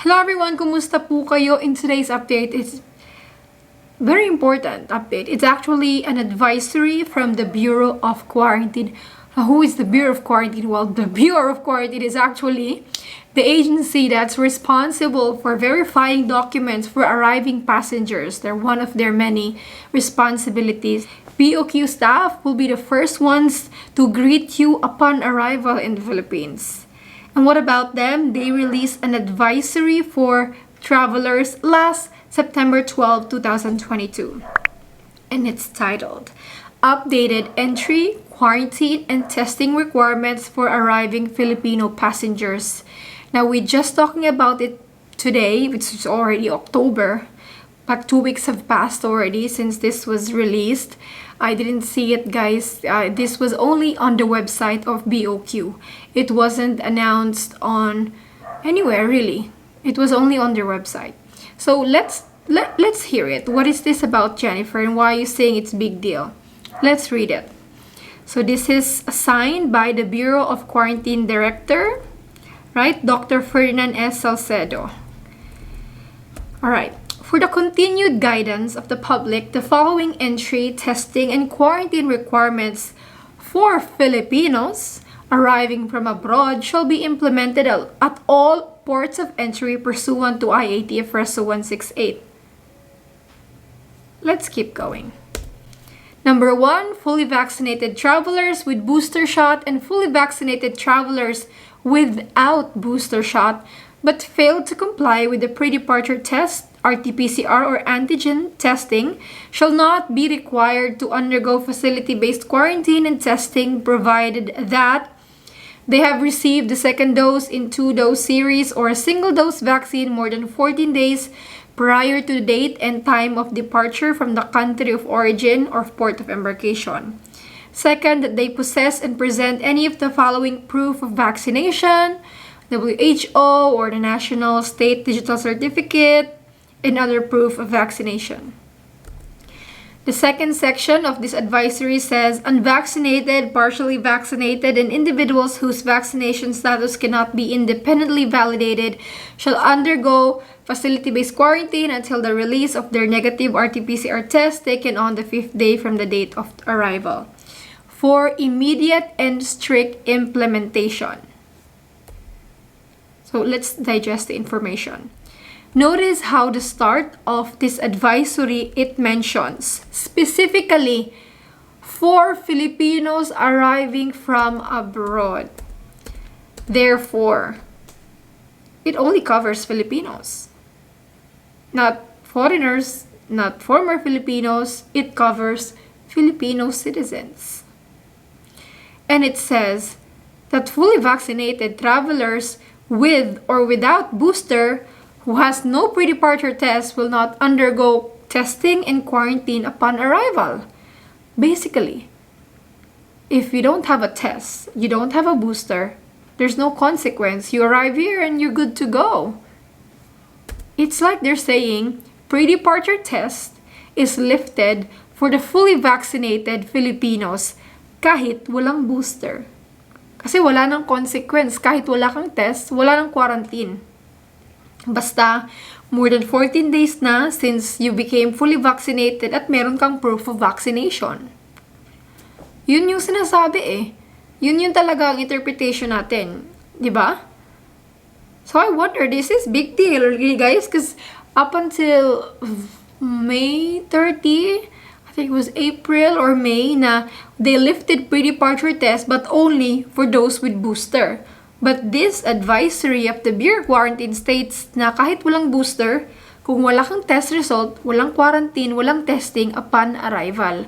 Hello everyone, kumusta po kayo? In today's update, it's very important update. It's actually an advisory from the Bureau of Quarantine. Who is the Bureau of Quarantine? Well, the Bureau of Quarantine is actually the agency that's responsible for verifying documents for arriving passengers. They're one of their many responsibilities. BOQ staff will be the first ones to greet you upon arrival in the Philippines. And what about them? They released an advisory for travelers last September 12, 2022. And it's titled, Updated Entry, Quarantine, and Testing Requirements for Arriving Filipino Passengers. Now, we're just talking about it today, which is already October. But 2 weeks have passed already since this was released. I didn't see it, guys. This was only on the website of BOQ. It wasn't announced on anywhere, really. It was only on their website. So let's hear it. What is this about, Jennifer, and why are you saying it's a big deal? Let's read it. So this is signed by the Bureau of Quarantine Director, right? Dr. Ferdinand S. Salcedo. All right. For the continued guidance of the public, the following entry, testing, and quarantine requirements for Filipinos arriving from abroad shall be implemented at all ports of entry pursuant to IATF Reso 168. Let's keep going. Number 1, fully vaccinated travelers with booster shot and fully vaccinated travelers without booster shot but failed to comply with the pre-departure test, RT-PCR or antigen testing, shall not be required to undergo facility-based quarantine and testing provided that they have received the second dose in 2-dose series or a single-dose vaccine more than 14 days prior to the date and time of departure from the country of origin or port of embarkation. Second, that they possess and present any of the following proof of vaccination, WHO or the National State Digital Certificate, and other proof of vaccination. The second section of this advisory says, unvaccinated, partially vaccinated, and individuals whose vaccination status cannot be independently validated shall undergo facility-based quarantine until the release of their negative RT-PCR test taken on the 5th day from the date of arrival, for immediate and strict implementation. So let's digest the information. Notice how the start of this advisory, it mentions specifically for Filipinos arriving from abroad. Therefore, it only covers Filipinos, not foreigners, not former Filipinos. It covers Filipino citizens. And it says that fully vaccinated travelers with or without booster who has no pre-departure test will not undergo testing and quarantine upon arrival. Basically, if you don't have a test, you don't have a booster, there's no consequence. You arrive here and you're good to go. It's like they're saying pre-departure test is lifted for the fully vaccinated Filipinos kahit walang booster. Kasi wala nang consequence. Kahit wala kang test, wala nang quarantine. Basta, more than 14 days na since you became fully vaccinated at meron kang proof of vaccination. Yun yung sinasabi eh. Yun yung talaga ang interpretation natin. Diba? So I wonder, this is big deal, really, guys, because up until May 30, I think it was April or May, na they lifted pre-departure test but only for those with booster. But this advisory of the Bureau of Quarantine states na kahit walang booster, kung wala kang test result, walang quarantine, walang testing upon arrival.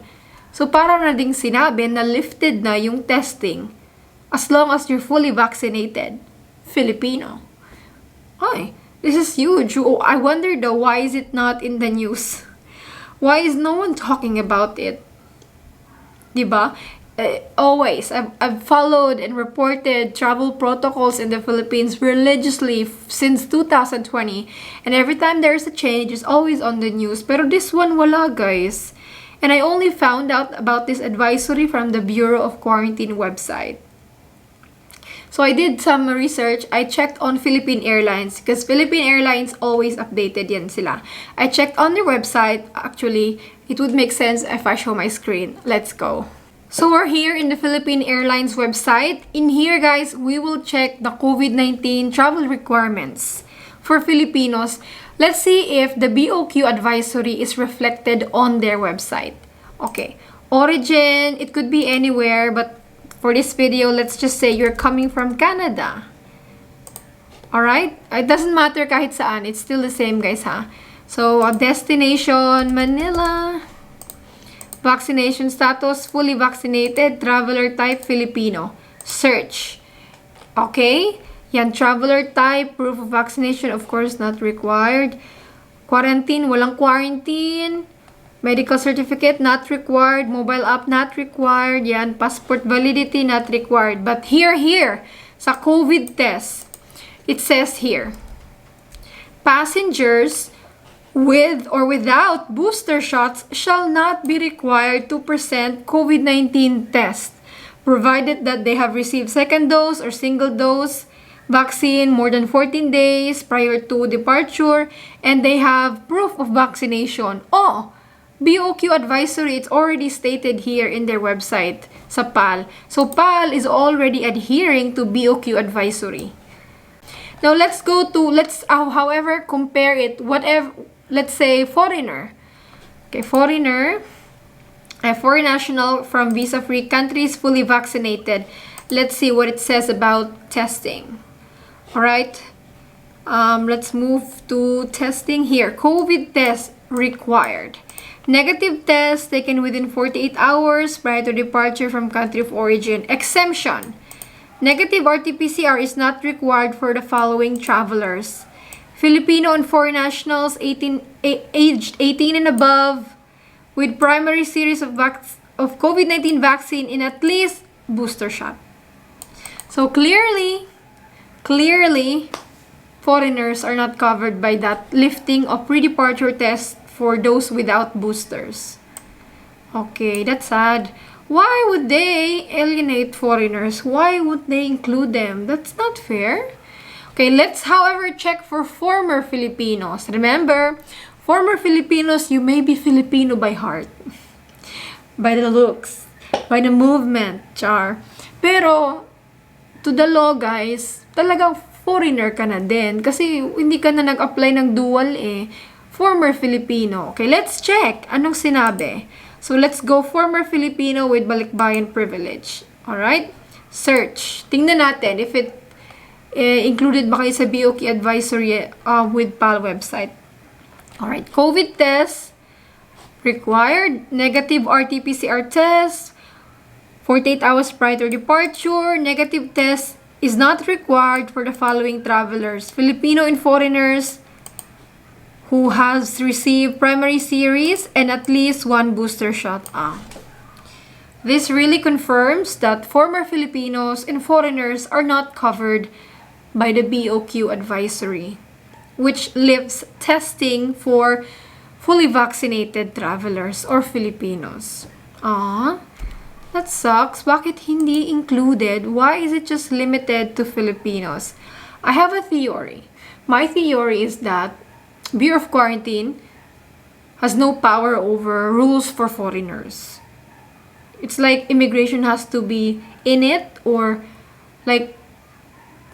So para na ding sinabi na lifted na yung testing as long as you're fully vaccinated Filipino. Ay, this is huge. Oh, I wonder though, why is it not in the news? Why is no one talking about it? Diba? Always, I've followed and reported travel protocols in the Philippines religiously since 2020. And every time there's a change, it's always on the news. Pero this one, wala, guys. And I only found out about this advisory from the Bureau of Quarantine website. So I did some research. I checked on Philippine Airlines because Philippine Airlines always updated yan sila. I checked on their website. Actually, it would make sense if I show my screen. Let's go. So we're here in the Philippine Airlines website. In here, guys, we will check the COVID-19 travel requirements for Filipinos. Let's see if the BOQ Advisory is reflected on their website. Okay. Origin, it could be anywhere, but for this video, let's just say you're coming from Canada. Alright? It doesn't matter kahit saan. It's still the same, guys, ha? So, destination, Manila. Vaccination status, fully vaccinated. Traveler type, Filipino. Search. Okay? Yan, traveler type, proof of vaccination, of course, not required. Quarantine, walang quarantine. Medical certificate, not required. Mobile app, not required. Yan, passport validity, not required. But here, sa COVID test, it says here, passengers with or without booster shots shall not be required to present COVID-19 test, provided that they have received second dose or single dose vaccine more than 14 days prior to departure, and they have proof of vaccination. Oh, BOQ Advisory, it's already stated here in their website sa PAL. So PAL is already adhering to BOQ Advisory. Now let's however compare it, whatever, let's say foreigner. Okay, foreign national from visa-free countries, fully vaccinated. Let's see what it says about testing. Alright, let's move to testing here. COVID test required. Negative test taken within 48 hours prior to departure from country of origin. Exemption. Negative RT-PCR is not required for the following travelers: Filipino and foreign nationals aged 18 and above with primary series of COVID-19 vaccine in at least booster shot. So clearly, foreigners are not covered by that lifting of pre-departure test for those without boosters. Okay, that's sad. Why would they alienate foreigners? Why would they include them? That's not fair. Okay, let's however check for former Filipinos. Remember, former Filipinos, you may be Filipino by heart, by the looks, by the movement, char. Pero, to the law, guys, talagang foreigner ka na din. Kasi hindi ka na nag-apply ng dual eh. Former Filipino. Okay, let's check. Anong sinabi? So, let's go former Filipino with Balikbayan privilege. Alright? Search. Tingnan natin if it included ba kayo sa BOQ Advisory with PAL website. Alright. COVID test required. Negative RT-PCR test. 48 hours prior to departure. Negative test is not required for the following travelers: Filipino and foreigners who has received primary series and at least one booster shot. This really confirms that former Filipinos and foreigners are not covered by the BOQ Advisory, which lifts testing for fully vaccinated travelers or Filipinos. That sucks. Bakit hindi included? Why is it just limited to Filipinos? I have a theory. My theory is that Bureau of Quarantine has no power over rules for foreigners. It's like immigration has to be in it, or like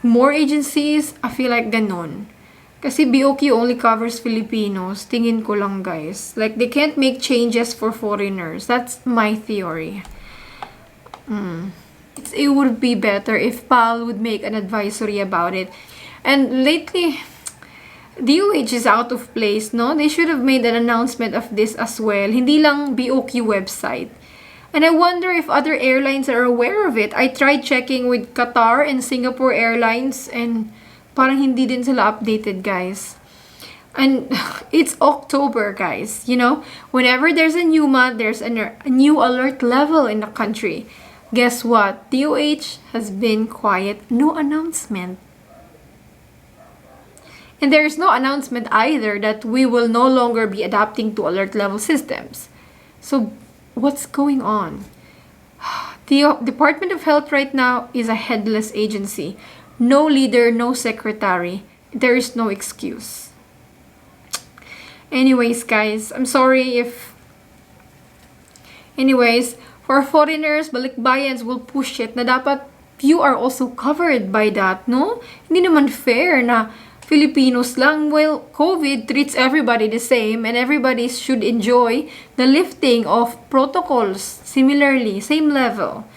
more agencies. I feel like ganon. Kasi BOQ only covers Filipinos. Tingin ko lang, guys. Like, they can't make changes for foreigners. That's my theory. It would be better if PAL would make an advisory about it. And lately, DOH is out of place, no? They should have made an announcement of this as well. Hindi lang BOQ website. And I wonder if other airlines are aware of it. I tried checking with Qatar and Singapore Airlines and parang hindi din sila updated, guys. And it's October, guys. You know, whenever there's a new month, there's a new alert level in the country. Guess what? DOH has been quiet. No announcement. And there is no announcement either that we will no longer be adapting to alert level systems. So, what's going on? The Department of Health right now is a headless agency. No leader, no secretary. There is no excuse. Anyways, guys, I'm sorry if... Anyways, for foreigners, balikbayans will push it na dapat you are also covered by that, no? Hindi naman fair na Filipinos lang. Well, COVID treats everybody the same and everybody should enjoy the lifting of protocols similarly, same level.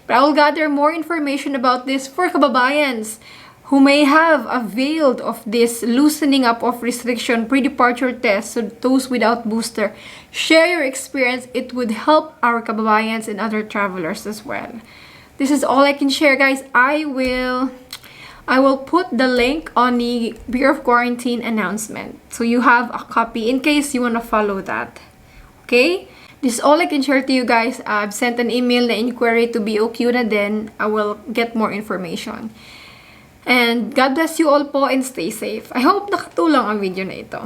But I will gather more information about this for kababayans who may have availed of this loosening up of restriction pre-departure tests, so those without booster. Share your experience. It would help our kababayans and other travelers as well. This is all I can share, guys. I will put the link on the Bureau of Quarantine announcement, so you have a copy in case you want to follow that. Okay? This is all I can share to you guys. I've sent an email na inquiry to BOQ na din. I will get more information. And God bless you all po and stay safe. I hope nakatulong ang video na ito.